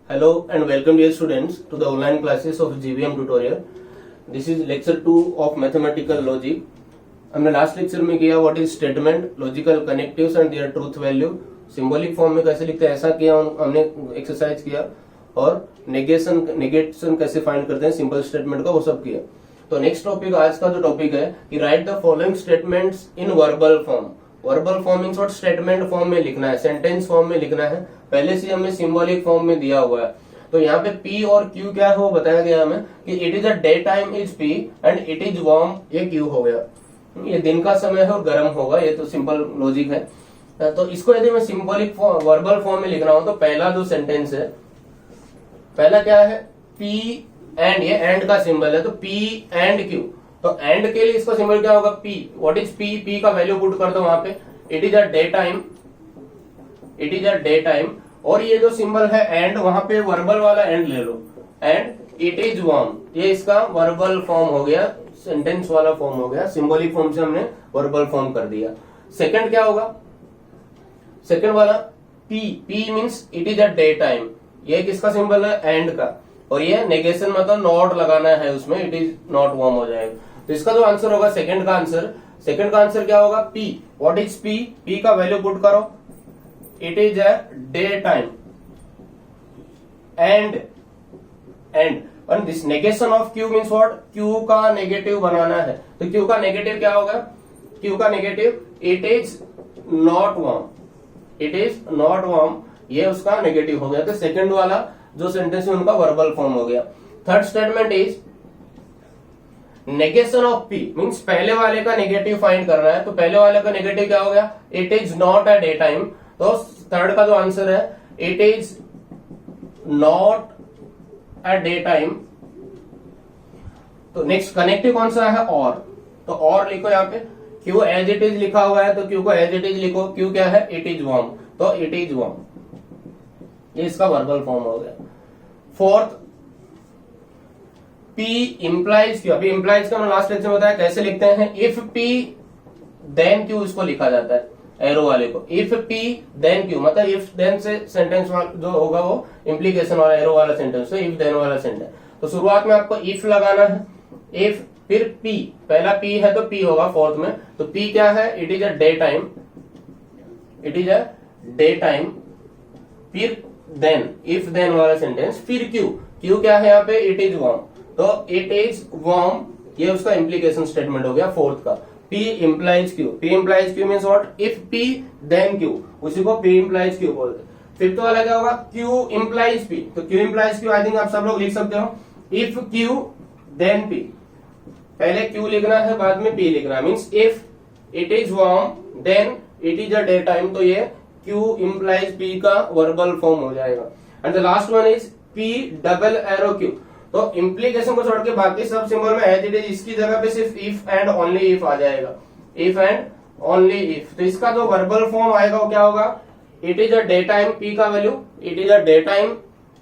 Hello and welcome dear students to the online classes of GVM tutorial. This is lecture 2 of mathematical logic. हमने last lecture में किया what is statement, logical connectives and their truth value, symbolic form में कैसे लिखते हैं ऐसा किया हमने एक्सरसाइज किया, और नेगेशन कैसे फाइंड करते हैं सिंपल स्टेटमेंट का वो सब किया. तो नेक्स्ट टॉपिक आज का जो टॉपिक है कि right the following statements in verbal form. Verbal form means what, statement form में लिखना है, सेंटेंस फॉर्म में लिखना है. पहले से हमें सिंबॉलिक फॉर्म में दिया हुआ है. तो यहाँ पे P और Q क्या है वो बताया गया हमें कि it is a day time is P and it is warm, ये Q हो गया. ये दिन का समय है और गर्म होगा, ये तो सिंपल लॉजिक है. तो इसको यदि मैं सिंबॉलिक वर्बल फॉर्म में लिख रहा हूं तो पहला जो सेंटेंस है, पहला क्या है P एंड, ये एंड का सिंबल है तो P एंड Q. तो एंड के लिए इसका सिंबल क्या होगा P. What is P? P का वैल्यू पुट कर दो वहां पे. It is a day time, it is a day time. और ये जो सिंबल है एंड, वहां पे वर्बल वाला एंड ले लो, एंड इट इज वार्म. ये इसका वर्बल फॉर्म हो गया, सेंटेंस वाला फॉर्म हो गया. सिंबॉलिक फॉर्म से हमने वर्बल फॉर्म कर दिया. सेकंड क्या होगा, सेकंड वाला P. P means it is a day time. ये किसका सिंबल है? एंड का. और ये नेगेशन मतलब नॉट लगाना है उसमें, इट इज नॉट वार्म हो जाएगा. तो इसका जो आंसर होगा सेकंड का आंसर, सेकंड का आंसर क्या होगा P. What is P? P का वैल्यू पुट करो. It is a day time and and this negation of Q means what, Q का नेगेटिव बनाना है. तो Q का नेगेटिव क्या होगा? Q का negative it is not warm, it is not warm, ये उसका नेगेटिव हो गया. तो सेकंड वाला जो सेंटेंस है उनका वर्बल फॉर्म हो गया. Third statement is negation of P means पहले वाले का नेगेटिव फाइंड करना है. तो पहले वाले का नेगेटिव क्या हो गया? It is not a day time. तो थर्ड का जो आंसर है it is not a day time. तो नेक्स्ट कनेक्टिव कौन सा है? और. तो और लिखो यहाँ पे. Q एज इट इज लिखा हुआ है तो Q को एज इट इज लिखो. Q क्या है? It is warm. तो इट इज वार्म, ये इसका वर्बल फॉर्म हो गया. Fourth P implies Q. अभी इंप्लाइज का मैंने लास्ट लेक्चर में बताया कैसे लिखते हैं. इफ P देन Q इसको लिखा जाता है, एरो वाले को. इफ P देन Q मतलब इफ देन से सेंटेंस जो होगा वो इम्प्लीकेशन वाला एरो वाला सेंटेंस है, इफ देन वाला सेंटेंस. तो शुरुआत में आपको इफ लगाना है, इफ फिर P. पहला P है तो P होगा फोर्थ में. तो P क्या है? It is a day time, it is a day time. फिर देन, इफ देन वाला सेंटेंस. फिर Q. Q क्या है यहाँ पे? It is warm. तो इट इज वार्म, ये उसका इम्प्लीकेशन स्टेटमेंट हो गया फोर्थ का. P implies Q. P implies Q means what? If P then Q. उसी को P implies Q बोलते हैं. फिफ्थ वाला क्या होगा? Q implies P. तो Q implies Q I think आप सब लोग लिख सकते हो. If Q then P. पहले Q लिखना है बाद में P लिखना है. Means if it is warm then it is a day time. तो ये Q implies P का वर्बल फॉर्म हो जाएगा. And the last one is P double arrow Q. तो इम्प्लीकेशन को छोड़ के बाकी सब सिंबल में एज इट इज, इसकी जगह पे सिर्फ इफ एंड ओनली इफ आ जाएगा. If and only if. तो इसका जो वर्बल फॉर्म आएगा वो क्या होगा? It is a day time, P का value it is a day time,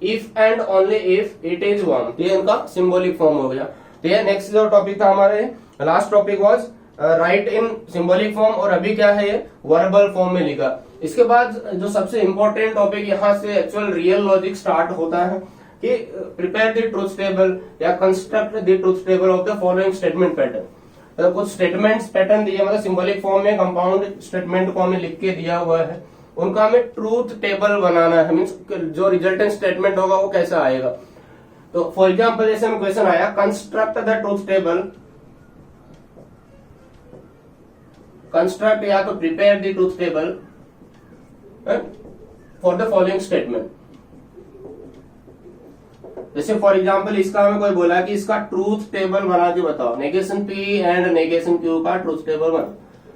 if and only if it is warm. ये इनका सिंबॉलिक फॉर्म हो गया. तो ये नेक्स्ट जो टॉपिक था हमारे, last topic was right in symbolic form, और अभी क्या है ये वर्बल फॉर्म में लिखा. इसके बाद जो सबसे इंपॉर्टेंट टॉपिक यहाँ से एक्चुअल रियल लॉजिक स्टार्ट होता है कि प्रिपेयर द ट्रूथ टेबल या construct the truth table of the following statement pattern. तो कुछ स्टेटमेंट्स पैटर्न दिए, मतलब सिंबॉलिक फॉर्म में कंपाउंड स्टेटमेंट को हमें लिख के दिया हुआ है, उनका हमें ट्रूथ टेबल बनाना है. मींस जो रिजल्टेंट स्टेटमेंट होगा वो कैसा आएगा. तो फॉर एग्जांपल जैसे हमें क्वेश्चन आया, construct the truth table, construct या तो prepare the truth table for the following statement. जैसे फॉर एग्जांपल इसका हमें कोई बोला कि इसका ट्रूथ टेबल बना के बताओ, negation P and negation Q का ट्रूथ टेबल बना.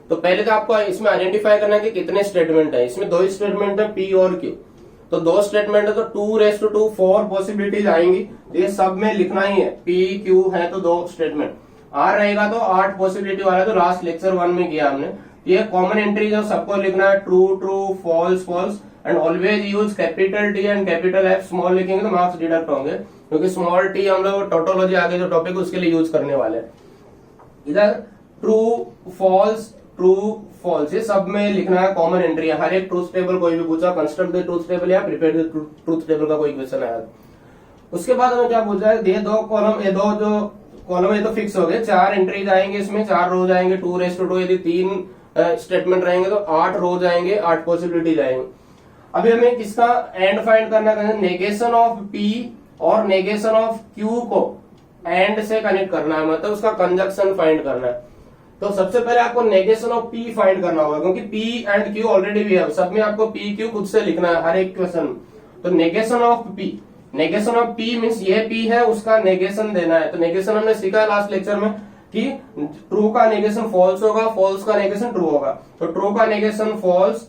तो पहले तो आपको इसमें आइडेंटिफाई करना है कि कितने स्टेटमेंट है. इसमें दो ही स्टेटमेंट है, P और Q. तो दो स्टेटमेंट है तो 2 4 पॉसिबिलिटीज आएंगी. तो ये सब में लिखना ही है. P Q है तो दो स्टेटमेंट, R रहेगा तो 8 पॉसिबिलिटी वाला, तो लास्ट लेक्चर 1 में किया हमने. ये कॉमन एंट्री जो सबको लिखना है, true true, false false, and always use capital T and capital F. Small लिखेंगे तो मार्क्स डिडक्ट होंगे, क्योंकि स्मॉल t हम लोग टोटोलॉजी आगे जो टॉपिक उसके लिए यूज करने वाले हैं. इधर ट्रू फॉल्स ट्रू फॉल्स, ये सब में लिखना है कॉमन एंट्री है। हर एक ट्रूथ टेबल कोई भी पूछा, कंस्ट्रक्ट द ट्रूथ टेबल या प्रिपेयर द ट्रूथ टेबल का कोई क्वेश्चन आया। उसके बाद हमें क्या पूछा है, ये दो कॉलम, ये दो जो कॉलम है तो फिक्स हो गए, 4 एंट्रीज आएंगे इसमें, 4 रोज आएंगे 2/2, यदि 3 स्टेटमेंट रहेंगे तो 8 रोज आएंगे, 8 पॉसिबिलिटीज आएंगे। अभी हमें किसका एंड फाइंड करना है, नेगेशन ऑफ पी और नेगेशन ऑफ क्यू को एंड से कनेक्ट करना है, मतलब उसका कंजक्शन फाइंड करना है। तो सबसे पहले आपको नेगेशन ऑफ पी फाइंड करना होगा, क्योंकि पी एंड क्यू ऑलरेडी भी है, सब में आपको पी क्यू खुद से लिखना है हर एक क्वेश्चन। तो negation of P, negation of P means ये पी है उसका नेगेशन देना है। तो नेगेशन हमने सीखा लास्ट लेक्चर में कि ट्रू का नेगेशन फॉल्स होगा, फॉल्स का नेगेशन ट्रू होगा। तो ट्रू का negation false,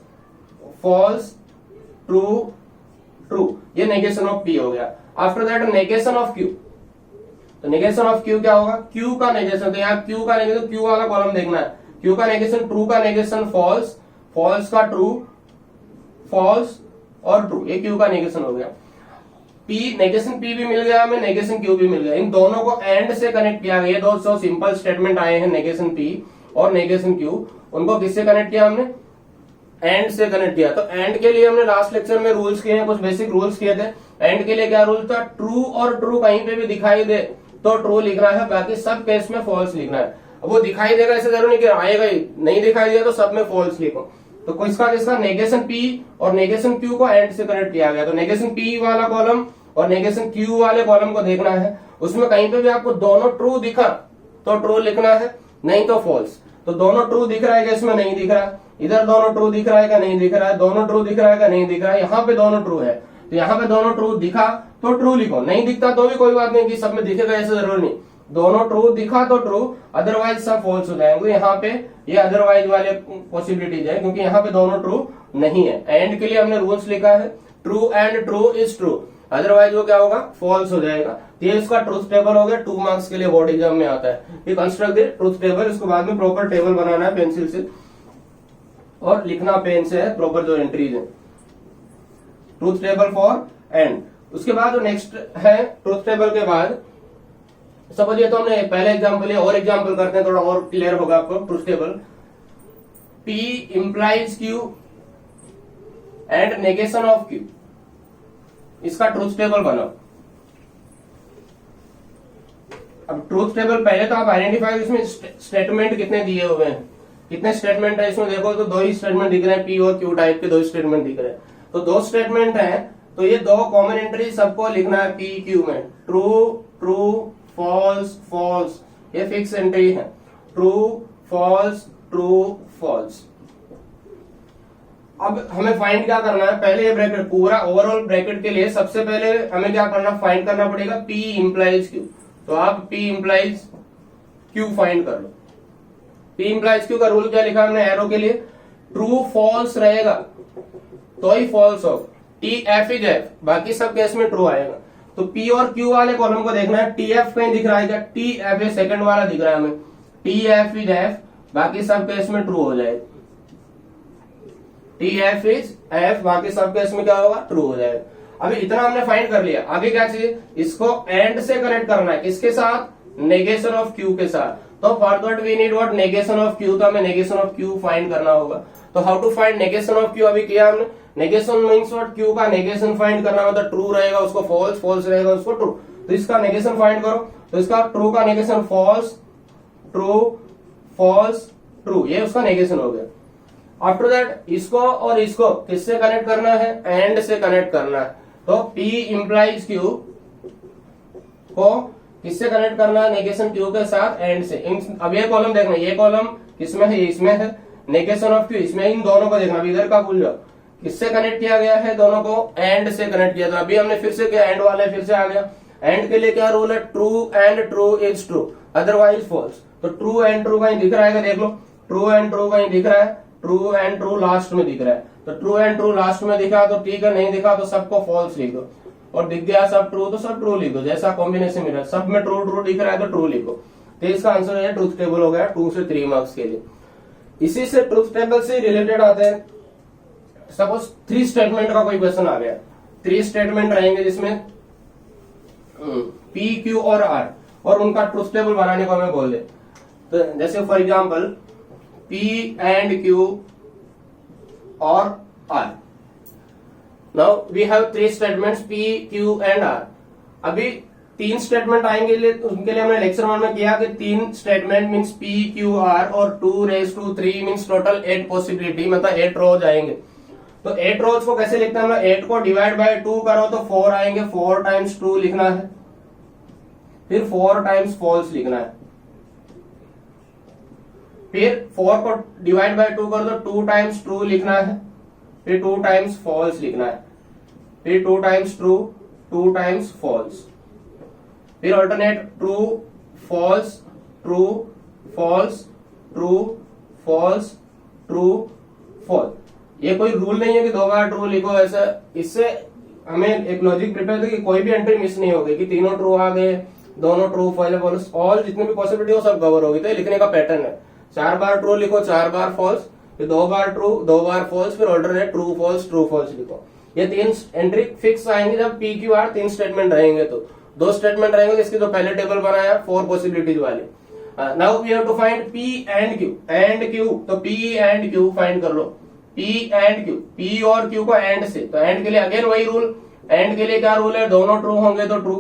false, true, true, ये नेगेशन ऑफ पी हो गया। After that negation of Q, तो नेगेशन ऑफ क्यू क्या होगा, क्यू का नेगेशन, तो यहाँ क्यू का नेगेशन, क्यू वाला कॉलम देखना है, क्यू का नेगेशन, ट्रू का नेगेशन फॉल्स, फॉल्स का ट्रू, फॉल्स और ट्रू, ये क्यू का नेगेशन हो गया। पी, नेगेशन पी भी मिल गया हमें, नेगेशन क्यू भी मिल गया, इन दोनों को एंड से कनेक्ट किया गया। दोस्तों सिंपल स्टेटमेंट आए हैं नेगेशन पी और नेगेशन क्यू, उनको किससे कनेक्ट किया हमने, एंड से कनेक्ट किया। तो एंड के लिए हमने लास्ट लेक्चर में रूल्स किए हैं, कुछ बेसिक रूल्स किए थे। एंड के लिए क्या रूल था, ट्रू और ट्रू कहीं पे भी दिखाई दे तो ट्रू लिखना है, बाकी सब केस में फॉल्स लिखना है। अब वो दिखाई देगा ऐसे जरूर नहीं कि आएगा ही, नहीं दिखाई दिया तो सब में फॉल्स लिखो। तो किसका किसका नेगेशन पी और नेगेशन क्यू को एंड से कनेक्ट किया गया। तो नेगेशन पी वाला कॉलम और नेगेशन क्यू वाले कॉलम को देखना है, उसमें कहीं पे भी आपको दोनों ट्रू दिखा तो ट्रू लिखना है, नहीं तो फॉल्स। तो दोनों ट्रू दिख रहा है कि इसमें नहीं दिख रहा, इधर दोनों ट्रू दिख रहा है क्या नहीं दिख रहा है, दोनों ट्रू दिख रहा है क्या नहीं दिख रहा है, यहाँ पे दोनों ट्रू है तो यहाँ पे दोनों ट्रू दिखा तो ट्रू लिखो, नहीं दिखता तो भी कोई बात नहीं कि सब में दिखेगा ऐसा जरूर नहीं। दोनों ट्रू दिखा तो ट्रू, अदरवाइज सब फॉल्स हो जाएंगे। यहाँ पे ये अदरवाइज वाले पॉसिबिलिटीज है, क्योंकि यहाँ पे दोनों ट्रू नहीं है। एंड के लिए हमने रूल्स लिखा है, true and true is true, otherwise वो क्या होगा, फॉल्स हो जाएगा। ये इसका ट्रूथ टेबल हो गया, 2 मार्क्स के लिए बोर्ड एग्जाम में आता है। ये कंस्ट्रक्ट द ट्रूथ टेबल, इसको बाद में प्रॉपर टेबल बनाना है पेंसिल से और लिखना पेन से है, प्रॉपर जो एंट्रीज है, ट्रूथ टेबल फॉर एंड। उसके बाद जो नेक्स्ट है ट्रूथ टेबल के बाद, सपोज ये तो हमने पहले एग्जाम्पल लिया, और एग्जाम्पल करते हैं थोड़ा और क्लियर होगा आपको। Truth table, P implies Q and negation of Q, इसका ट्रूथ टेबल बनाओ। अब ट्रूथ टेबल पहले तो आप आइडेंटिफाई, इसमें स्टेटमेंट कितने दिए हुए हैं, कितने स्टेटमेंट है इसमें, देखो तो 2 ही स्टेटमेंट दिख रहे हैं, P और Q टाइप के 2 स्टेटमेंट दिख रहे हैं। तो 2 स्टेटमेंट है, तो ये 2 कॉमन एंट्री सबको लिखना है P Q में, ट्रू ट्रू, फॉल्स फॉल्स, ये फिक्स एंट्री है, ट्रू फॉल्स ट्रू फॉल्स। अब हमें फाइंड क्या करना है, पहले ये ब्रैकेट पूरा ओवरऑल ब्रैकेट के लिए सबसे पहले हमें क्या करना, फाइंड करना पड़ेगा P इंप्लाइज Q। तो आप P इंप्लाइज Q फाइंड कर लो। P इंप्लाइज Q का रूल क्या लिखा हमने एरो के लिए, ट्रू फॉल्स रहेगा तो ही फॉल्स हो, T F इज F, बाकी सब केस में ट्रू आएगा। तो P और Q वाले कॉलम को देखना है, T F कहीं दिख रहा है क्या, T F ये सेकंड वाला दिख रहा है हमें, T F इज F, बाकी सब केस में ट्रू हो जाएगा। T F इज F, बाकी सब केस में क्या होगा, ट्रू हो जाएगा। अभी इतना हमने फाइंड कर लिया, आगे क्या चाहिए, इसको एंड से कनेक्ट करना है, किसके साथ, नेगेशन ऑफ Q के साथ। तो for that we need what, negation of Q, तो हमें नेगेशन ऑफ Q फाइंड करना होगा। तो how to find negation of Q, अभी किया हमने। नेगेशन मींस व्हाट, Q का नेगेशन फाइंड करना, मतलब ट्रू रहेगा उसको फॉल्स, फॉल्स रहेगा उसको ट्रू। तो इसका नेगेशन फाइंड करो, तो इसका ट्रू का negation false true false true, ये उसका नेगेशन हो गया। आफ्टर दैट इसको और इसको किससे कनेक्ट करना है, एंड से कनेक्ट करना है। तो P इंप्लाइज Q को किससे कनेक्ट करना है, नेगेशन Q के साथ एंड से। अब ये कॉलम देखना, ये कॉलम किसमें है, इसमें है, नेगेशन ऑफ Q इसमें, इन दोनों को देखना, इधर का भूल जाओ, किससे कनेक्ट किया गया है, दोनों को एंड से कनेक्ट किया। तो अभी हमने फिर से किया, एंड वाला फिर से आ गया। एंड के लिए क्या रूल है, true and true is true, otherwise false. तो ट्रू एंड ट्रू कहीं दिख रहा है, देख लो, ट्रू एंड ट्रू कहीं दिख रहा है, ट्रू एंड ट्रू लास्ट में दिख रहा है। तो ट्रू एंड ट्रू लास्ट में दिखा तो ठीक है, नहीं दिखा तो सबको फॉल्स लिख दो, और दिख गया सब ट्रू तो सब ट्रू लिख दो, जैसा कॉम्बिनेशन मिला, सब में ट्रू ट्रू दिख रहा है तो ट्रू लिखो। तो इसका आंसर है ट्रूथ टेबल हो गया 2 से 3 मार्क्स के लिए। इसी से ट्रूथ टेबल से रिलेटेड आते हैं, सपोज 3 स्टेटमेंट का कोई क्वेश्चन आ गया, 3 स्टेटमेंट रहेंगे जिसमें P Q और R, और उनका ट्रूथ टेबल बनाने को हमें बोल दे। तो जैसे for example P and Q or R. Now we have three statements P, Q and R. अभी तीन स्टेटमेंट आएंगे, उनके लिए हमने लेक्चर 1 में किया कि तीन statement means P, Q, R और 2⁻³ मींस टोटल 8 पॉसिबिलिटी, मतलब 8 रोज आएंगे। तो 8 रोज को कैसे लिखते हैं हम लोग, 8 को डिवाइड बाय 2 करो तो 4 आएंगे, 4 टाइम्स 2 लिखना है, फिर 4 टाइम्स फॉल्स लिखना है, फिर 4 को डिवाइड बाय 2 करो तो 2 टाइम्स ट्रू लिखना है, फिर 2 टाइम्स फॉल्स लिखना है, फिर 2 टाइम्स ट्रू, 2 टाइम्स फॉल्स, फिर alternate true false true false true false true false. ये कोई रूल नहीं है कि 2 बार ट्रू लिखो ऐसा, इससे हमें एक लॉजिक प्रिपेयर कि कोई भी एंट्री मिस नहीं होगी कि तीनों ट्रू आ गए, दोनों ट्रू फॉल्स, ऑल जितनी भी पॉसिबिलिटी हो सब कवर होगी। तो लिखने का पैटर्न है 4 बार ट्रू लिखो, 4 बार फॉल्स, फिर 2 बार ट्रू, 2 बार फॉल्स, फिर ऑल्टरनेट ट्रू फॉल्स लिखो। ये 3 एंट्री फिक्स आएंगे जब P, Q, R 3 स्टेटमेंट रहेंगे। तो 2 स्टेटमेंट रहेंगे जिसकी जो पहले टेबल बनाया 4 पॉसिबिलिटीज वाली। Now we have to find P and Q, तो P एंड Q फाइंड कर लो, P एंड Q, P और Q को एंड से, तो एंड के लिए अगेन वही रूल, एंड के लिए क्या रूल है, दोनों ट्रू होंगे तो ट्रू।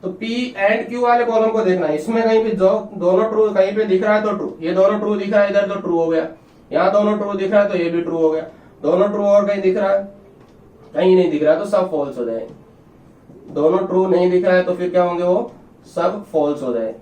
तो P एंड Q वाले कॉलम को देखना है, इसमें कहीं भी जो दोनों ट्रू कहीं पे दिख रहा है तो ट्रू, ये दोनों ट्रू दिख रहा है इधर तो ट्रू हो गया, यहाँ दोनों ट्रू दिख रहा है तो ये भी ट्रू हो गया, दोनों ट्रू और कहीं दिख रहा है, कहीं नहीं दिख रहा है तो सब फॉल्स हो जाए, दोनों ट्रू नहीं दिख रहा है तो फिर क्या होंगे, वो सब फॉल्स हो जाए।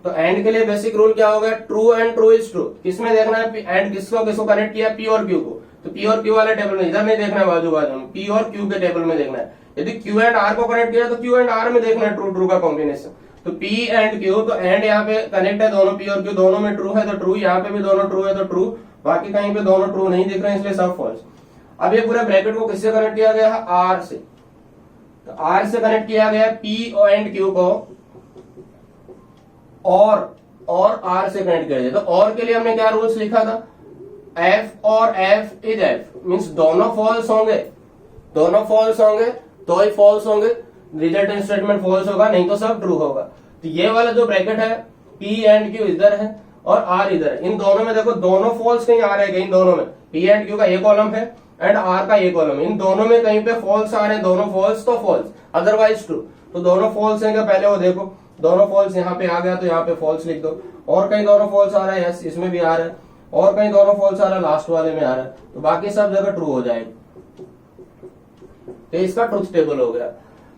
तो एंड के लिए बेसिक रूल क्या होगा, true and true is true. किसमें देखना है एंड, किसको कनेक्ट किया, P और Q को, तो P और Q वाले टेबल में, इधर नहीं देखना है बाजू बाजू में, P और Q के टेबल में देखना है। यदि Q एंड R को कनेक्ट किया तो Q एंड R में देखना है ट्रू ट्रू का कॉम्बिनेशन। तो P एंड Q, तो एंड यहाँ पे कनेक्ट है, दोनों P और Q दोनों में ट्रू है तो ट्रू, यहाँ पे भी दोनों ट्रू है तो ट्रू, बाकी कहीं पे दोनों ट्रू नहीं दिख रहे हैं इसलिए सब फॉल्स। अब ये पूरे ब्रैकेट को किससे कनेक्ट किया गया है, R से, तो R से कनेक्ट किया गया P एंड Q को और R से कनेक्ट कर दिया। तो और के लिए हमने क्या रूल्स लिखा था, F और F इज F मींस दोनों फॉल्स होंगे, दोनों फॉल्स होंगे तो ही फॉल्स होंगे, रिजल्टेंट स्टेटमेंट फॉल्स होगा नहीं तो सब ट्रू होगा। तो ये वाला जो ब्रैकेट है P एंड Q इधर है और R इधर है, इन दोनों में देखो दोनों फॉल्स कहीं आ रहे हैं, इन दोनों में P एंड Q का एक कॉलम है एंड R का एक कॉलम, इन दोनों में कहीं पे फॉल्स आ रहे हैं, दोनों फॉल्स तो फॉल्स अदरवाइज ट्रू। तो दोनों फॉल्स हैं, पहले वो देखो दोनों फॉल्स यहाँ पे आ गया तो यहाँ पे फॉल्स लिख दो, और कहीं दोनों फॉल्स आ रहा है, यस इसमें भी आ रहा है, और कहीं दोनों फॉल्स आ रहा है, लास्ट वाले में आ रहा है, तो बाकी सब जगह ट्रू हो जाएगा। तो इसका ट्रुथ टेबल हो गया।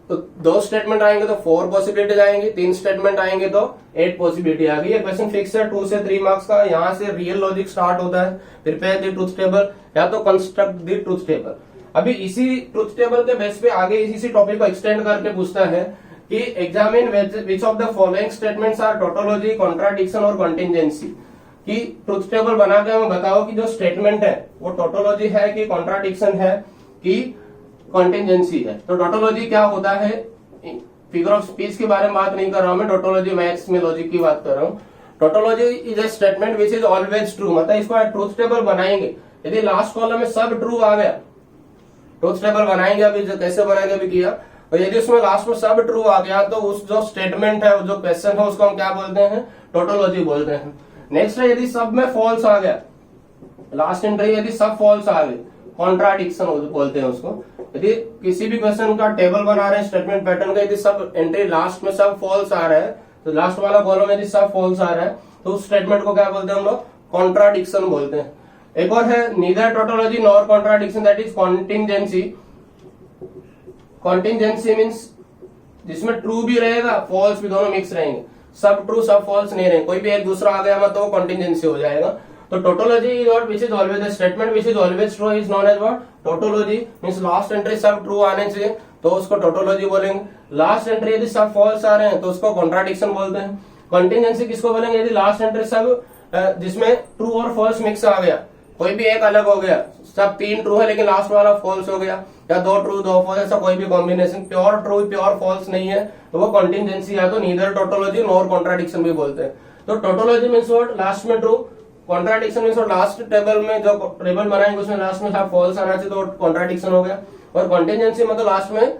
तो 2 स्टेटमेंट आएंगे तो 4 पॉसिबिलिटीज आएंगी, 3 स्टेटमेंट आएंगे तो 8 पॉसिबिलिटी आ गई। ये क्वेश्चन फिक्स है 2 से 3 मार्क्स का, यहाँ से रियल लॉजिक स्टार्ट होता है, प्रिपेयर द ट्रुथ टेबल या तो कंस्ट्रक्ट द ट्रुथ टेबल। अभी इसी ट्रुथ टेबल के बेस पे आगे इसी टॉपिक को एक्सटेंड करके पूछता है कि examine which of the following statements are tautology, contradiction और कंटिजेंसी। कि ट्रुथ टेबल बना के हमें बताओ कि जो स्टेटमेंट है वो टोटोलॉजी है कि कॉन्ट्राडिक्शन है कि कंटिजेंसी है। तो टोटोलॉजी क्या होता है, फिगर ऑफ स्पीच के बारे में बात नहीं कर रहा हूं मैं, टोटोलॉजी मैथ्स में लॉजिक की बात कर रहा हूं। Tautology is a statement which is always true, मतलब इसको ट्रुथ टेबल बनाएंगे, यदि लास्ट कॉलम में सब ट्रू आ गया, ट्रुथ टेबल बनाएंगे अभी कैसे बनाएंगे अभी किया, और यदि उसमें लास्ट में सब ट्रू आ गया तो उस जो स्टेटमेंट है, जो क्वेश्चन है उसको हम क्या बोलते हैं, टोटोलॉजी बोलते हैं। नेक्स्ट है यदि सब में फॉल्स आ गया, लास्ट एंट्री यदि सब फॉल्स आ गए, कॉन्ट्राडिक्शन बोलते हैं उसको। यदि किसी भी क्वेश्चन का टेबल बना रहे हैं स्टेटमेंट पैटर्न का, यदि सब एंट्री लास्ट में सब फॉल्स आ रहा है, तो लास्ट वाला कॉलम यदि सब फॉल्स आ रहा है तो उस स्टेटमेंट को क्या बोलते हैं हम लोग, कॉन्ट्राडिक्शन बोलते हैं। एक और है neither tautology nor contradiction, that is contingency. Contingency means जिसमें ट्रू भी रहेगा फॉल्स भी, दोनों मिक्स रहेंगे, सब ट्रू सब फॉल्स नहीं रहेंगे, कोई भी एक दूसरा आ गया मतलब तो वो कॉन्टिजेंसी हो जाएगा। तो tautology is what which is always the statement which is always true is known as what, tautology means last entry सब ट्रू आने चाहिए तो उसको टोटोलॉजी बोलेंगे। लास्ट एंट्री यदि सब फॉल्स आ रहे हैं तो उसको कॉन्ट्राडिक्शन बोलते हैं। कॉन्टिजेंसी किसको बोलेंगे, यदि लास्ट एंट्री सब जिसमें ट्रू और फॉल्स मिक्स आ गया, कोई भी एक अलग हो गया, सब 3 ट्रू है लेकिन लास्ट वाला फॉल्स हो गया, या 2 ट्रू 2 फॉल्स, ऐसा कोई भी combination pure true pure false नहीं है तो वो कॉन्टिजेंसी या तो नीदर टोटोलॉजी नॉर कॉन्ट्राडिक्शन भी बोलते हैं। तो टोटोलॉजी मीन्स व्हाट, लास्ट में true, contradiction means last table में जो टेबल बनाएंगे उसमें लास्ट में सब फॉल्स आना चाहिए तो कॉन्ट्राडिक्शन हो गया, और कॉन्टिजेंसी मतलब लास्ट में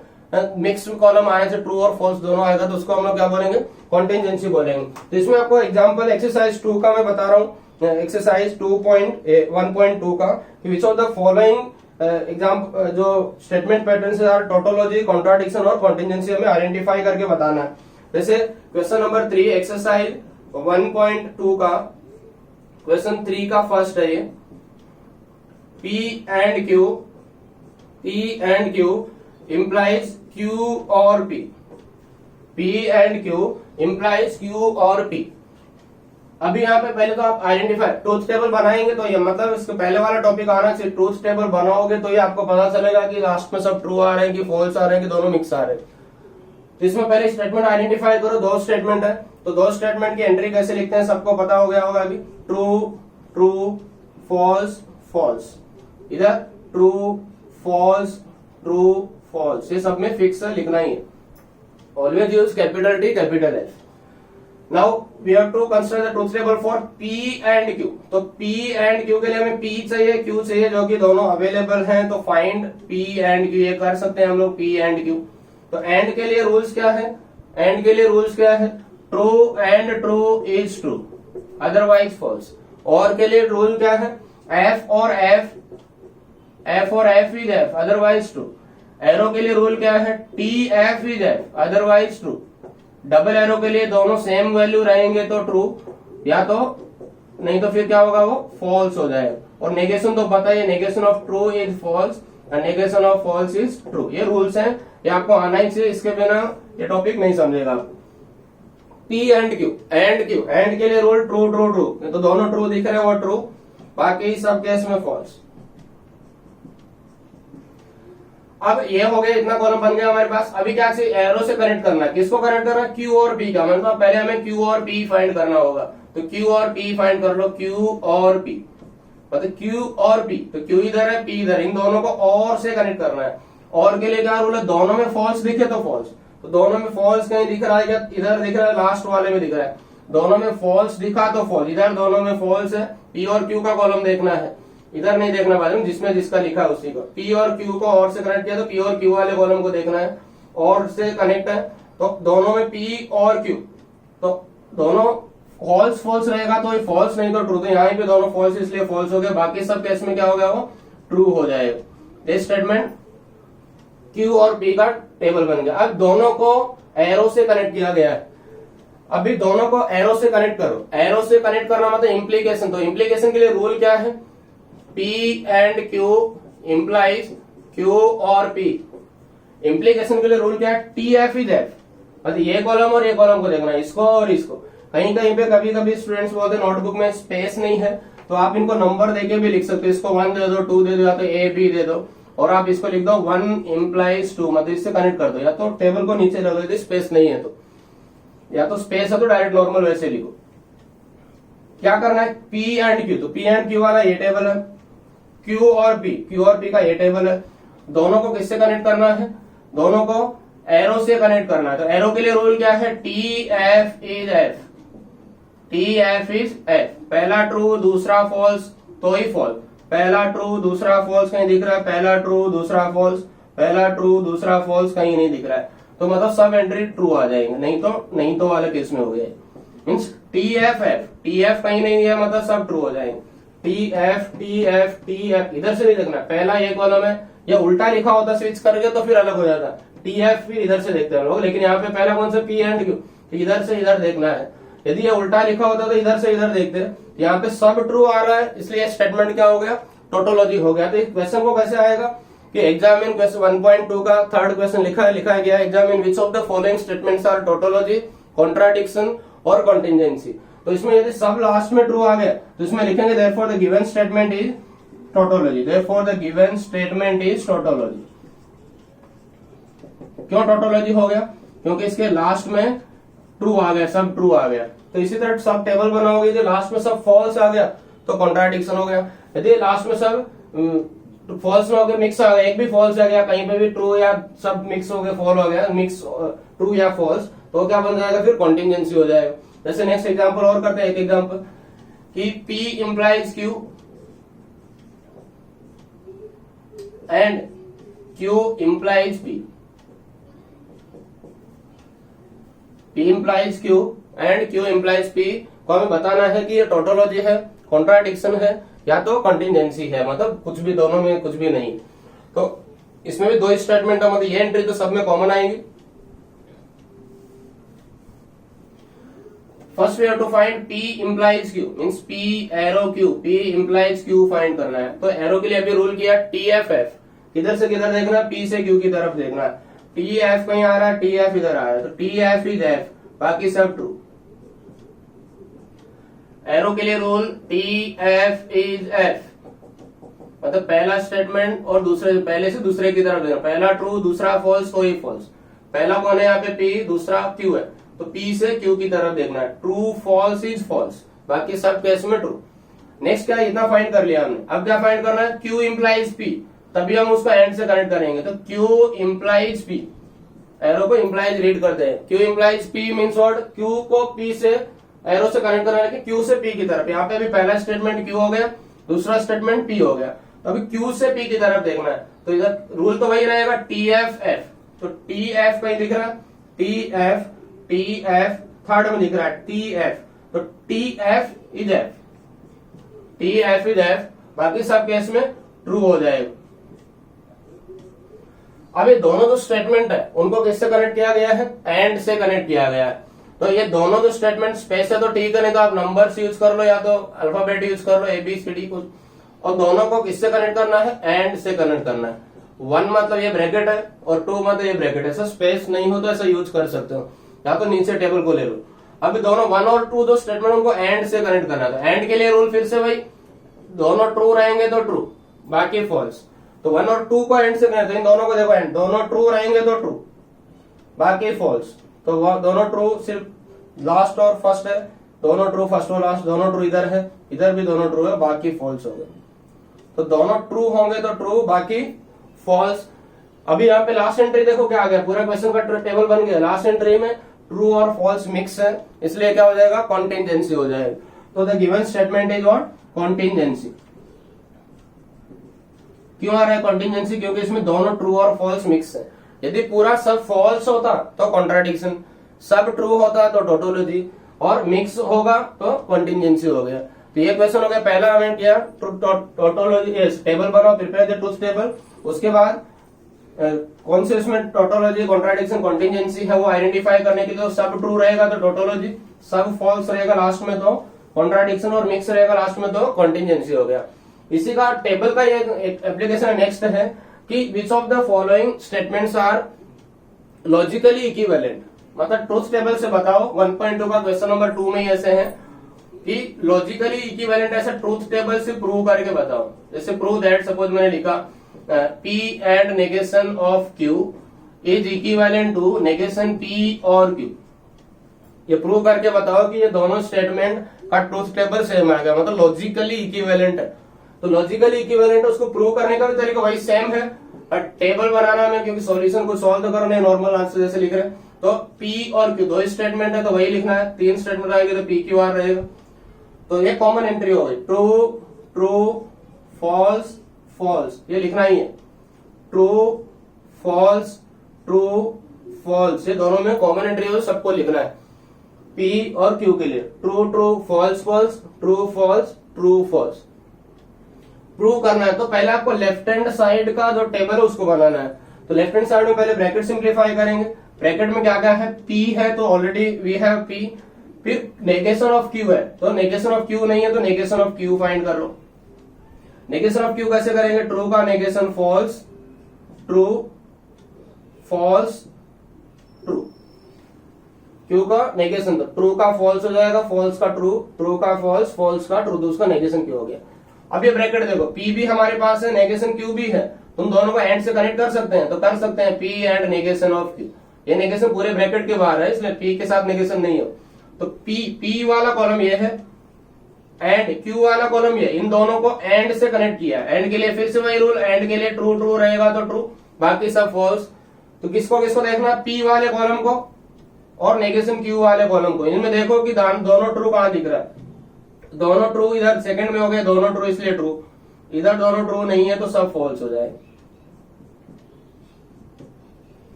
मिक्स्ड कॉलम आने से ट्रू और फॉल्स दोनों आएगा तो उसको हम लोग क्या बोलेंगे, कॉन्टिजेंसी बोलेंगे। तो इसमें आपको एग्जांपल एक्सरसाइज 2 का मैं बता रहा हूँ एक्सरसाइज 2.1.2 का, which of the following exam जो statement pattern are tautology, contradiction और कॉन्टिजेंसी हमें आइडेंटिफाई करके बताना है। जैसे क्वेश्चन नंबर 3 एक्सरसाइज 1.2 का क्वेश्चन 3 का फर्स्ट है ये, P and Q implies Q और P, P and Q implies Q और P। अभी यहाँ पे पहले तो आप आइडेंटिफाई ट्रूथ टेबल बनाएंगे, तो ये मतलब इसके पहले वाला टॉपिक आना चाहिए। ट्रूथ टेबल बनाओगे तो ये आपको पता चलेगा कि लास्ट में सब ट्रू आ रहे हैं कि फॉल्स आ रहे हैं कि दोनों मिक्स आ रहे हैं। तो इसमें पहले स्टेटमेंट आइडेंटिफाई करो, दो स्टेटमेंट है तो दो स्टेटमेंट की एंट्री कैसे लिखते हैं सबको पता हो गया होगा अभी। ट्रू ट्रू, फॉल्स फॉल्स, इधर ट्रू फॉल्स ट्रू फॉल्स, ये सब में फिक्स लिखना ही है। Always use capital T capital F। Now we have to consider the truth table for P and Q। तो P एंड Q के लिए हमें P चाहिए, Q चाहिए, जो कि दोनों अवेलेबल हैं। तो फाइंड P एंड Q, ये कर सकते हैं हम लोग P एंड Q। तो एंड के लिए रूल्स क्या है, एंड के लिए रूल्स क्या है, true and true is true otherwise false. और के लिए रूल क्या है, F और F is F otherwise true. Arrow के लिए रूल क्या है, TF is F otherwise true. Double arrow के लिए दोनों सेम वैल्यू रहेंगे तो ट्रू, या तो नहीं तो फिर क्या होगा, वो फॉल्स हो जाएगा। और नेगेशन तो पता है, negation of true is false and negation of false is true. ये रूल्स हैं, ये आपको आना ही चाहिए, इसके बिना ये टॉपिक नहीं समझेगा। P एंड Q, एंड के लिए रूल ट्रू ट्रू ट्रू, तो दोनों ट्रू दिख रहे हैं वो ट्रू, बाकी सब केस में फॉल्स। अब ये हो गया, इतना कॉलम बन गया हमारे पास। अभी क्या चाहिए, एरो से कनेक्ट करना है। किसको कनेक्ट करना है, Q और P का। मतलब पहले हमें Q और P फाइंड करना होगा, तो Q और P फाइंड कर लो। Q और P मतलब Q और P, तो Q इधर है P इधर, इन दोनों को और से कनेक्ट करना है। और के लिए क्या रूल है, दोनों में फॉल्स दिखे तो फॉल्स, तो दोनों में फॉल्स कहीं दिख रहा है क्या, इधर दिख रहा है, लास्ट वाले में दिख रहा है। दोनों में फॉल्स दिखा तो फॉल्स, इधर दोनों में फॉल्स है। P और Q का कॉलम देखना है, इधर नहीं देखना बाद में, जिसमें जिसका लिखा है उसी को। P और Q को और से कनेक्ट किया तो P और Q वाले कॉलम को देखना है, और से कनेक्ट है तो दोनों में P और Q, तो दोनों फॉल्स फॉल्स रहेगा तो ये फॉल्स, नहीं तो ट्रू। तो यहाँ पे दोनों फॉल्स इसलिए फॉल्स हो गया, बाकी सब केस में क्या हो गया, वो ट्रू हो जाएगा। ये स्टेटमेंट Q और P का टेबल बन गया। अब दोनों को एरो से कनेक्ट किया गया है, अभी दोनों को एरो से कनेक्ट करो। एरो से कनेक्ट करना मतलब इम्प्लीकेशन, तो इम्प्लीकेशन के लिए रूल क्या है, P and Q implies Q और P। इम्प्लीकेशन के लिए रूल क्या है, TF इज F, मतलब ये कॉलम और ये कॉलम को देखना है, इसको और इसको। कहीं कहीं पे कभी कभी स्टूडेंट्स बोलते हैं नोटबुक में स्पेस नहीं है, तो आप इनको नंबर देके भी लिख सकते हो। इसको 1 दे दो, 2 दे दो, या तो A B दे दो, और आप इसको लिख दो 1 implies 2, मतलब इससे कनेक्ट कर दो। या तो टेबल को नीचे रख दो स्पेस नहीं है तो, या तो स्पेस है तो डायरेक्ट नॉर्मल वैसे लिखो। क्या करना है, P एंड Q, तो P एंड Q वाला ये टेबल है, Q और P का ये टेबल है। दोनों को किससे कनेक्ट करना है, दोनों को एरो से कनेक्ट करना है। तो एरो के लिए रूल क्या है, TF is F, TF is F। पहला ट्रू दूसरा फॉल्स तो ही फॉल्स, पहला ट्रू दूसरा फॉल्स कहीं दिख रहा है, पहला ट्रू दूसरा फॉल्स, पहला ट्रू दूसरा फॉल्स कहीं नहीं दिख रहा है, तो मतलब सब एंट्री ट्रू आ जाएंगे। नहीं तो वाले केस में हो गया, मीन्स TF कहीं नहीं है, मतलब सब ट्रू हो जाएंगे। TF इधर से नहीं देखना, पहला ये कॉलम है, या उल्टा लिखा होता स्विच करके तो फिर अलग हो जाता। TF फिर इधर से देखते हैं लोग, लेकिन यहाँ पे पहला कौन सा, P एंड Q, इधर से इधर देखना है। यदि ये उल्टा लिखा होता तो इधर से इधर देखते हैं, यहाँ पे सब ट्रू आ रहा है, इसलिए स्टेटमेंट क्या हो गया, टोटोलॉजी हो गया। तो इस क्वेश्चन को कैसे आएगा कि एग्जामिन क्वेश्चन 1.2 का थर्ड क्वेश्चन लिखा गया, examine which of the following statements are tautology, contradiction और कॉन्टिजेंसी। तो इसमें यदि सब लास्ट में ट्रू आ गया तो इसमें लिखेंगे therefore the given statement is tautology, therefore the given statement is tautology. क्यों टोटोलॉजी हो गया, क्योंकि इसके लास्ट में ट्रू आ गया, सब ट्रू आ गया। तो इसी तरह सब टेबल बनाओगे, यदि लास्ट में सब फॉल्स आ गया तो कॉन्ट्राडिक्शन हो गया। यदि लास्ट में सब फॉल्स में हो गया, मिक्स आ गया, एक भी फॉल्स आ गया, कहीं पे भी ट्रू या सब मिक्स हो गया, फॉल हो गया, मिक्स ट्रू या फॉल्स, तो क्या बन जाएगा, फिर कॉन्टिजेंसी हो जाएगा। जैसे नेक्स्ट एग्जांपल और करते हैं, एक एग्जांपल कि P implies Q and Q implies P, P implies Q and Q implies P को हमें बताना है कि ये टोटोलॉजी है, कॉन्ट्राडिक्शन है या तो कंटिजेंसी है, मतलब कुछ भी, दोनों में कुछ भी नहीं। तो इसमें भी दो स्टेटमेंट है, मतलब ये एंट्री तो सब में कॉमन आएंगी। First we have to find P implies Q, means P arrow Q, P implies Q find करना है। तो एरो के लिए अभी रूल किया TFF, किधर से किधर देखना है, P से Q की तरफ देखना है। TF कहीं आ रहा है, TF इधर आ रहा है, तो TF इज F, बाकी सब ट्रू। एरो के लिए रूल TF इज F, मतलब पहला स्टेटमेंट और दूसरे, पहले से दूसरे की तरफ देखना, पहला ट्रू दूसरा फॉल्स तो ही फॉल्स। पहला कौन है यहाँ पे P, दूसरा Q है, तो P से Q की तरफ देखना है। ट्रू फॉल्स इज फॉल्स, बाकी सब केस में ट्रू। नेक्स्ट क्या, इतना फाइंड कर लिया हमने, अब क्या फाइंड करना है, Q implies P, तभी हम उसको एंड से कनेक्ट करेंगे। तो Q implies P, एरो को implies रीड करते हैं। Q implies P means what, Q को P से एरो से कनेक्ट करना है, Q से P की तरफ। यहाँ पे भी पहला स्टेटमेंट Q हो गया, दूसरा स्टेटमेंट P हो गया, तो अभी Q से P की तरफ देखना है। तो इधर रूल तो वही रहेगा TFF, तो TF कहीं दिख रहा है, TF थर्ड में दिख रहा है TF, तो TF is F, TF is F, बाकी सब केस में ट्रू हो जाएगा। अब ये दोनों जो स्टेटमेंट है उनको किससे कनेक्ट किया गया है, एंड से कनेक्ट किया गया है। तो ये दोनों जो स्टेटमेंट स्पेस है तो ठीक है, नहीं तो आप नंबर्स यूज कर लो या तो अल्फाबेट यूज कर लो, ABCD कुछ, और दोनों को किससे कनेक्ट करना है, एंड से कनेक्ट करना है। 1 मतलब ये ब्रैकेट है और 2 मतलब ये ब्रैकेट है। सर स्पेस नहीं हो तो ऐसा यूज कर सकते हो, या तो नीचे टेबल को ले लो। अभी दोनों 1 और 2 जो स्टेटमेंट उनको एंड से कनेक्ट करना है। एंड के लिए रूल फिर से वही, दोनों ट्रू रहेंगे तो ट्रू, बाकी फॉल्स। तो 1 और 2 को एंड से कनेक्ट, इन दोनों को देखो एंड, दोनों ट्रू रहेंगे तो ट्रू, बाकी फॉल्स। तो दोनों ट्रू, सिर्फ लास्ट और फर्स्ट है, दोनों ट्रू, फर्स्ट और लास्ट दोनों ट्रू इधर है, इधर भी दोनों ट्रू है, बाकी फॉल्स हो गए। तो दोनों ट्रू होंगे तो ट्रू, बाकी फॉल्स। अभी यहाँ पे लास्ट एंट्री देखो क्या आ गया, पूरा क्वेश्चन का टेबल बन गया। लास्ट एंट्री में ट्रू और फॉल्स मिक्स है, इसलिए क्या हो जाएगा, कॉन्टिजेंसी हो जाएगा। तो the given statement is what, contingency. क्यों आ रहा है कॉन्टिजेंसी, क्योंकि इसमें दोनों ट्रू और फॉल्स मिक्स है। यदि पूरा सब फॉल्स होता तो कॉन्ट्राडिक्शन, सब ट्रू होता तो टोटोलॉजी, और मिक्स होगा तो कॉन्टिजेंसी हो गया। तो ये क्वेश्चन हो गया, पहला हमें किया टोटोलॉजी, टेबल बनाओ, प्रिपेयर द ट्रूथ टेबल। उसके बाद कौन से इसमें टोटोलॉजी, कॉन्ट्राडिक्शन, कॉन्टिजेंसी है वो आइडेंटिफाई करने के लिए, सब ट्रू रहेगा तो टोटोलॉजी, सब फॉल्स रहेगा लास्ट में तो कॉन्ट्राडिक्शन, और मिक्स रहेगा लास्ट में तो कॉन्टिजेंसी हो गया। इसी का टेबल का एक एप्लीकेशन नेक्स्ट है कि which of the following statements are logically equivalent, मतलब ट्रूथ टेबल से बताओ। 1.2 का क्वेश्चन नंबर 2 में ऐसे है कि लॉजिकली इक्विवेलेंट ऐसा ट्रूथ टेबल से प्रूव करके बताओ। जैसे प्रूव दैट, सपोज मैंने लिखा P and negation of Q is equivalent to negation P और Q। ये प्रूव करके बताओ कि ये दोनों स्टेटमेंट का ट्रूथ टेबल सेम आ गया, मतलब लॉजिकली इक्विवेलेंट है। तो लॉजिकली इक्विवेलेंट उसको प्रूव करने का भी तरीका वही सेम है, और टेबल बनाना में, क्योंकि सॉल्यूशन को सॉल्व तो करना है, नॉर्मल आंसर जैसे लिख रहे हैं, तो P और Q दो स्टेटमेंट है तो वही लिखना है। 3 स्टेटमेंट आएंगे तो PQR रहेगा। तो ये कॉमन एंट्री हो गई, ट्रू ट्रू फॉल्स फॉल्स, ये लिखना ही है। ट्रू फॉल्स ट्रू फॉल्स, ये दोनों में कॉमन एंट्री हो, सबको लिखना है P और Q के लिए। True true false false, true false true false. Prove करना है तो पहले आपको लेफ्ट हैंड साइड का जो टेबल है उसको बनाना है। तो लेफ्ट हैंड साइड में पहले ब्रैकेट सिंप्लीफाई करेंगे। ब्रैकेट में क्या क्या है, P है तो ऑलरेडी वी हैव P, फिर नेगेशन ऑफ Q है तो नेगेशन ऑफ Q नहीं है तो नेगेशन ऑफ Q फाइंड कर लो। नेगेशन ऑफ Q कैसे करेंगे, ट्रू का negation false, true false true, Q का नेगेशन तो ट्रू का फॉल्स हो जाएगा, फॉल्स का ट्रू, ट्रू का फॉल्स, फॉल्स का ट्रू, तो उसका नेगेशन Q हो गया। अब ये ब्रैकेट देखो, P भी हमारे पास है, नेगेशन Q भी है, तुम दोनों को एंड से कनेक्ट कर सकते हैं, तो कर सकते हैं P and negation of Q। ये नेगेशन पूरे ब्रैकेट के बाहर है, इसलिए P के साथ नेगेशन नहीं हो। तो P वाला कॉलम ये है एंड Q वाला कॉलम ये, इन दोनों को एंड से कनेक्ट किया। एंड के लिए फिर से वही रूल, एंड के लिए ट्रू ट्रू रहेगा तो ट्रू, बाकी सब फॉल्स। तो किसको किसको देखना, P वाले कॉलम को और नेगेशन Q वाले कॉलम को। इनमें देखो कि दोनों ट्रू कहां दिख रहा है, दोनों ट्रू इधर सेकंड में हो गए, दोनों ट्रू इसलिए ट्रू, इधर दोनों ट्रू नहीं है तो सब फॉल्स हो जाए।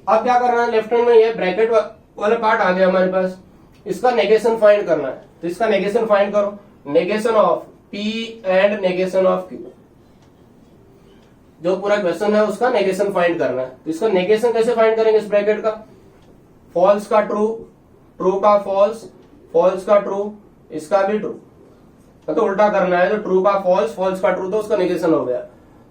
अब क्या करना है, लेफ्ट हैंड में ये ब्रैकेट वाला पार्ट आ गया हमारे पास, इसका नेगेशन फाइंड करना है। तो इसका नेगेशन फाइंड करो, negation of P and negation of Q. जो पूरा क्वेश्चन है उसका नेगेशन फाइंड करना है। तो इसका नेगेशन कैसे फाइंड करेंगे इस ब्रैकेट का? फॉल्स का ट्रू, ट्रू का फॉल्स, फॉल्स का ट्रू, इसका भी ट्रू, तो उल्टा करना है। तो ट्रू का फॉल्स, फॉल्स का ट्रू, तो उसका नेगेशन हो गया।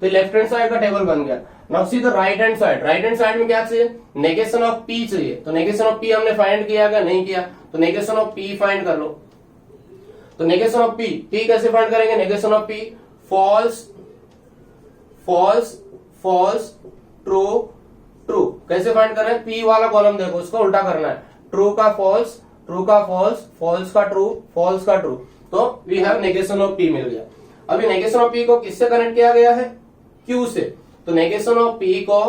तो लेफ्ट हैंड साइड का टेबल बन गया। Now see the right hand side. Right hand side में क्या चाहिए? नेगेशन ऑफ पी चाहिए। तो नेगेशन ऑफ पी हमने फाइंड किया क्या? नहीं किया। तो नेगेशन ऑफ पी फाइंड कर लो। तो नेगेशन ऑफ पी, पी कैसे फाइंड करेंगे? Negation of P false, false, false, true, true. कैसे फाइंड कर रहे हैं? पी वाला कॉलम देखो, उसको उल्टा करना है। ट्रू का फॉल्स, ट्रू का फॉल्स, फॉल्स का ट्रू, फॉल्स का ट्रू। तो we have negation of P मिल गया। अभी नेगेशन ऑफ पी को किससे कनेक्ट किया गया है? क्यू से। तो नेगेशन ऑफ पी को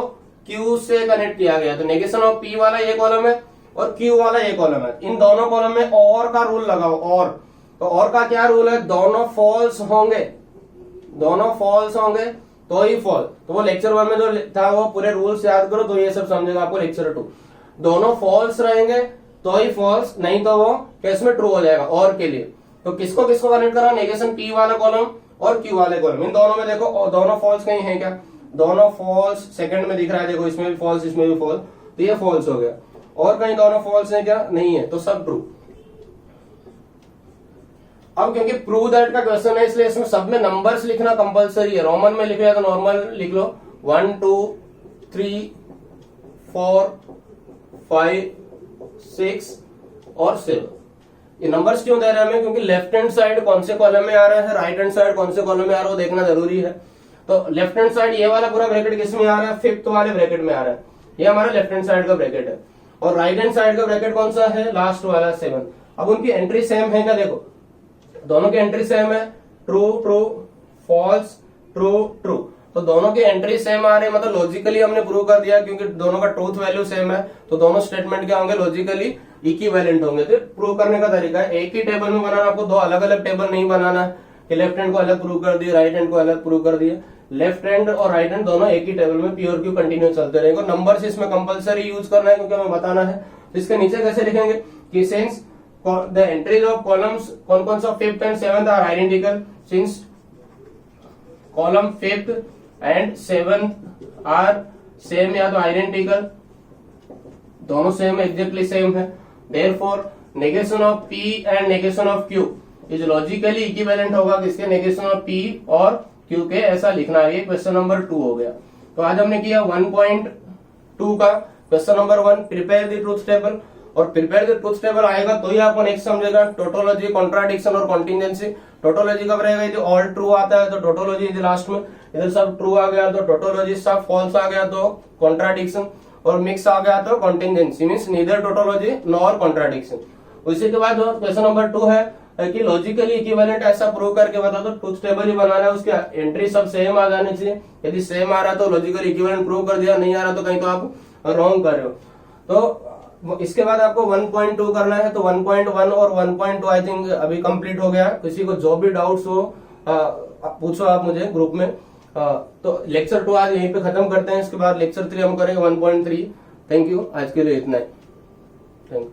क्यू से कनेक्ट किया गया। तो नेगेशन ऑफ पी वाला ये कॉलम है और क्यू वाला ये कॉलम है। इन दोनों कॉलम में और का रूल लगाओ। और तो और का क्या रूल है? दोनों फॉल्स होंगे, दोनों फॉल्स होंगे तो ही फॉल। तो वो लेक्चर 1 में जो था वो पूरे रूल्स याद करो तो ये सब समझेगा आपको लेक्चर 2। दोनों फॉल्स रहेंगे तो ही फॉल्स, नहीं तो वो केस में ट्रू हो जाएगा और के लिए। तो किसको किसको कनेक्ट करा? नेगेशन पी वाला कॉलम और क्यू वाले कॉलम। इन दोनों में देखो दोनों फॉल्स कहीं है क्या? दोनों फॉल्स सेकंड में दिख रहा है, देखो इसमें भी फॉल्स, इसमें भी फॉल्स, तो ये फॉल्स हो गया। और कहीं दोनों फॉल्स है क्या? नहीं है, तो सब ट्रू। अब क्योंकि प्रूव दैट का क्वेश्चन है इसलिए इसमें सब में नंबर्स लिखना कंपलसरी है। रोमन में लिखे तो नॉर्मल लिख लो 1 2 3 4 5 6 और 7। ये नंबर्स क्यों दे रहे हैं हमें? क्योंकि लेफ्ट हैंड साइड कौन से कॉलम में आ रहा है, राइट हैंड साइड कौन से कॉलम में आ रहा है वो देखना जरूरी है। तो लेफ्ट हैंड साइड ये वाला पूरा ब्रैकेट किस में आ रहा है? 5th वाले ब्रैकेट में आ रहा है। ये हमारा लेफ्ट हैंड साइड का ब्रैकेट है। और राइट हैंड साइड का ब्रैकेट कौन सा है? लास्ट वाला 7। अब उनकी एंट्री सेम है क्या? देखो दोनों की एंट्री सेम है। True true, false, true true. तो दोनों की एंट्री सेम आ रही है, मतलब लॉजिकली हमने प्रूव कर दिया क्योंकि दोनों का ट्रूथ वैल्यू सेम है। तो दोनों स्टेटमेंट क्या होंगे? लॉजिकली इक्विवेलेंट होंगे। तो प्रूव करने का तरीका है एक ही टेबल में बनाना, आपको दो अलग अलग टेबल नहीं बनाना है कि लेफ्ट हैंड को अलग प्रूव कर दिया, राइट हैंड को अलग प्रूव कर दिया। लेफ्ट हैंड और राइट हैंड दोनों एक ही टेबल में पी और क्यू कंटिन्यू चलते रहेंगे। नंबर्स इसमें कंपलसरी यूज करना है क्योंकि हमें बताना है। तो इसके नीचे कैसे लिखेंगे कि since the entries of columns कौन कौन सा 5th and 7th are identical, since column 5th and 7th are same या तो identical, दोनों सेम एग्जैक्टली सेम है। therefore negation of P and negation of Q is logically equivalent होगा किसके? negation of P और Q के। ऐसा लिखना है। ये क्वेश्चन नंबर 2 हो गया। तो आज हमने किया 1.2 का question number 1, prepare the truth table. और प्रिपेयर द ट्रूथ टेबल आएगा तो ही आपको नेक्स्ट समझेगा टोटोलॉजी, कॉन्ट्राडिक्शन और कॉन्टिजेंसी। टोटोलॉजी कब रहेगा? यदि ऑल ट्रू आता है तो टोटोलॉजी इधर लास्ट में, इधर सब ट्रू आ गया तो टोटोलॉजी, सब फॉल्स आ गया तो कॉन्ट्राडिक्शन, और मिक्स आ गया तो contingency, means neither tautology nor contradiction. उसी के बाद क्वेश्चन नंबर 2 है कि लॉजिकली इक्विवेलेंट ऐसा प्रूव करके बता दो। ट्रूथ टेबल ही बनाना है, उसके एंट्री सब सेम आ जानी चाहिए। यदि सेम आ रहा तो लॉजिकली इक्विवेलेंट प्रूव कर दिया, नहीं आ रहा तो कहीं तो आप रॉन्ग कर रहे हो। तो इसके बाद आपको 1.2 करना है। तो 1.1 और 1.2 आई थिंक अभी कंप्लीट हो गया। किसी को जो भी डाउट्स हो पूछो आप मुझे ग्रुप में। तो लेक्चर 2 आज यहीं पे खत्म करते हैं। इसके बाद लेक्चर 3 हम करेंगे 1.3। थैंक यू, आज के लिए इतना ही। Thank you.